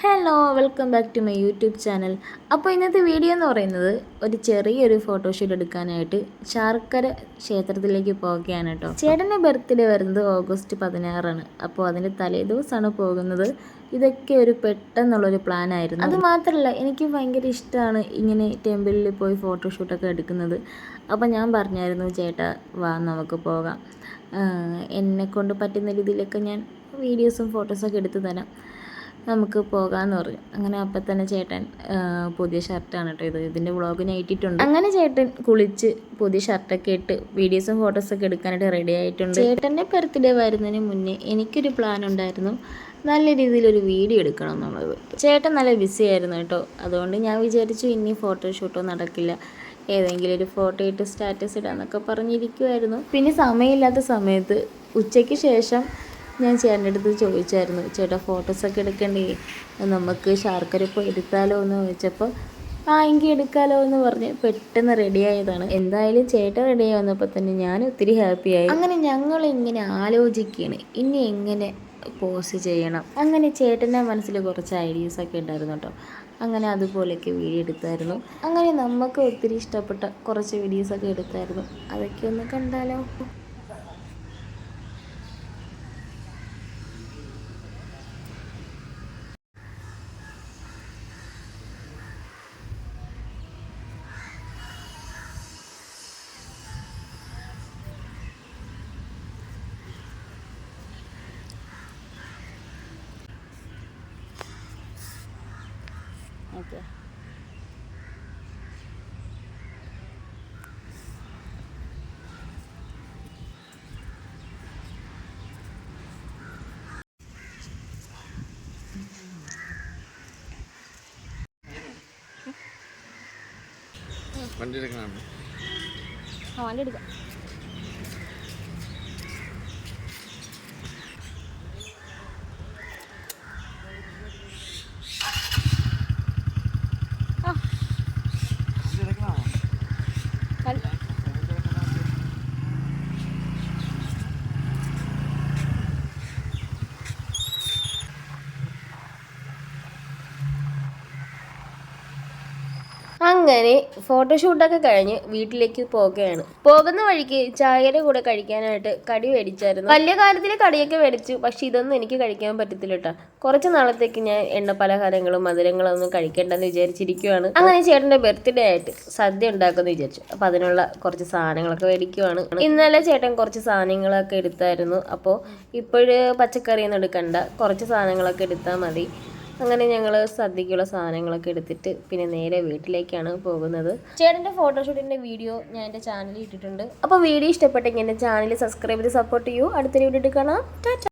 Hello welcome back to my YouTube channel. അപ്പോൾ ഇന്നത്തെ video എന്ന് പറയുന്നത് ഒരു ചെറിയൊരു ഫോട്ടോഷൂട്ട് എടുക്കാനായിട്ട് ശാർക്കര ക്ഷേത്രത്തിലേക്ക് പോവുകയാണ് കേട്ടോ. ചേട്ടൻ്റെ ബർത്ത്ഡേ വരുന്നത് ഓഗസ്റ്റ് 16ആണ്. അപ്പോൾ അതിൻ്റെ തലേദിവസമാണ് പോകുന്നത്. ഇതൊക്കെ ഒരു പെട്ടെന്നുള്ളൊരു പ്ലാൻ ആയിരുന്നു. അത് മാത്രമല്ല എനിക്ക് ഭയങ്കര ഇഷ്ടമാണ് ഇങ്ങനെ ടെമ്പിളിൽ പോയി ഫോട്ടോഷൂട്ടൊക്കെ എടുക്കുന്നത്. അപ്പോൾ ഞാൻ പറഞ്ഞായിരുന്നു ചേട്ടാ വാ നമുക്ക് പോകാം, എന്നെക്കൊണ്ട് പറ്റുന്ന രീതിയിലൊക്കെ ഞാൻ വീഡിയോസും ഫോട്ടോസൊക്കെ എടുത്തു തരാം, നമുക്ക് പോകാമെന്ന് പറഞ്ഞു. അങ്ങനെ അപ്പം തന്നെ ചേട്ടൻ പുതിയ ഷർട്ടാണ് കേട്ടോ ഇതിൻ്റെ വ്ളോഗിന് ഇട്ടിട്ടുണ്ട്. അങ്ങനെ ചേട്ടൻ കുളിച്ച് പുതിയ ഷർട്ടൊക്കെ ഇട്ട് വീഡിയോസും ഫോട്ടോസൊക്കെ എടുക്കാനായിട്ട് റെഡി ആയിട്ടുണ്ട്. ചേട്ടൻ്റെ ബർത്ത്ഡേ വരുന്നതിന് മുന്നേ എനിക്കൊരു പ്ലാൻ ഉണ്ടായിരുന്നു, നല്ല രീതിയിലൊരു വീഡിയോ എടുക്കണം എന്നുള്ളത്. ചേട്ടൻ നല്ല ബിസി ആയിരുന്നു കേട്ടോ. അതുകൊണ്ട് ഞാൻ വിചാരിച്ചു ഇനി ഫോട്ടോഷൂട്ടോ നടക്കില്ല, ഏതെങ്കിലും ഒരു ഫോട്ടോ ഇട്ട് സ്റ്റാറ്റസ് ഇടാന്നൊക്കെ പറഞ്ഞിരിക്കുമായിരുന്നു. പിന്നെ സമയമില്ലാത്ത സമയത്ത് ഉച്ചയ്ക്ക് ശേഷം ഞാൻ ചേട്ടൻ്റെ അടുത്ത് ചോദിച്ചായിരുന്നു, ചേട്ടാ ഫോട്ടോസൊക്കെ എടുക്കണ്ടേ, നമുക്ക് ശാർക്കര പോയി എടുക്കാമല്ലോ എന്ന് ചോദിച്ചപ്പോൾ എങ്കിൽ എടുക്കാമല്ലോ എന്ന് പറഞ്ഞ് പെട്ടെന്ന് റെഡിയായതാണ്. എന്തായാലും ചേട്ടൻ റെഡിയായി വന്നപ്പോൾ തന്നെ ഞാൻ ഒത്തിരി ഹാപ്പിയായി. അങ്ങനെ ഞങ്ങൾ ഇങ്ങനെ ആലോചിക്കുകയാണ് ഇനി എങ്ങനെ പോസ്റ്റ് ചെയ്യണം. അങ്ങനെ ചേട്ടൻ്റെ മനസ്സിൽ കുറച്ച് ഐഡിയാസൊക്കെ ഉണ്ടായിരുന്നു കേട്ടോ. അങ്ങനെ അതുപോലെയൊക്കെ വീഡിയോ എടുത്തായിരുന്നു. അങ്ങനെ നമുക്ക് ഒത്തിരി ഇഷ്ടപ്പെട്ട കുറച്ച് വീഡിയോസൊക്കെ എടുത്തായിരുന്നു. അതൊക്കെ ഒന്ന് കണ്ടാലോ. ഓക്കെ, വണ്ടി എടുക്കണം. വണ്ടി എടുക്കാം. അങ്ങനെ ഫോട്ടോഷൂട്ടൊക്കെ കഴിഞ്ഞ് വീട്ടിലേക്ക് പോകുകയാണ്. പോകുന്ന വഴിക്ക് ചായയുടെ കൂടെ കഴിക്കാനായിട്ട് കടി മേടിച്ചായിരുന്നു. വലിയ കാര്യത്തിൽ കടിയൊക്കെ മേടിച്ചു, പക്ഷെ ഇതൊന്നും എനിക്ക് കഴിക്കാൻ പറ്റത്തില്ല കേട്ടോ. കുറച്ച് നാളത്തേക്ക് ഞാൻ എണ്ണ പലഹാരങ്ങളും മധുരങ്ങളും ഒന്നും കഴിക്കേണ്ടെന്ന് വിചാരിച്ചിരിക്കുവാണ്. അങ്ങനെ ചേട്ടൻ്റെ ബർത്ത്ഡേ ആയിട്ട് സദ്യ ഉണ്ടാക്കുമെന്ന് വിചാരിച്ചു. അപ്പം അതിനുള്ള കുറച്ച് സാധനങ്ങളൊക്കെ മേടിക്കുവാണ്. ഇന്നലെ ചേട്ടൻ കുറച്ച് സാധനങ്ങളൊക്കെ എടുത്തായിരുന്നു. അപ്പോൾ ഇപ്പോഴ് പച്ചക്കറിയൊന്നും എടുക്കണ്ട, കുറച്ച് സാധനങ്ങളൊക്കെ എടുത്താൽ മതി. അങ്ങനെ ഞങ്ങൾ സദ്യക്കുള്ള സാധനങ്ങളൊക്കെ എടുത്തിട്ട് പിന്നെ നേരെ വീട്ടിലേക്കാണ് പോകുന്നത്. ചേട്ടൻ്റെ ഫോട്ടോഷൂട്ടിൻ്റെ വീഡിയോ ഞാൻ എൻ്റെ ചാനലിൽ ഇട്ടിട്ടുണ്ട്. അപ്പോൾ വീഡിയോ ഇഷ്ടപ്പെട്ടെങ്കിൽ എൻ്റെ ചാനൽ സബ്സ്ക്രൈബ് ചെയ്ത് സപ്പോർട്ട് ചെയ്യൂ. അടുത്തൊരു വീഡിയോ കാണാം. ടാറ്റാ.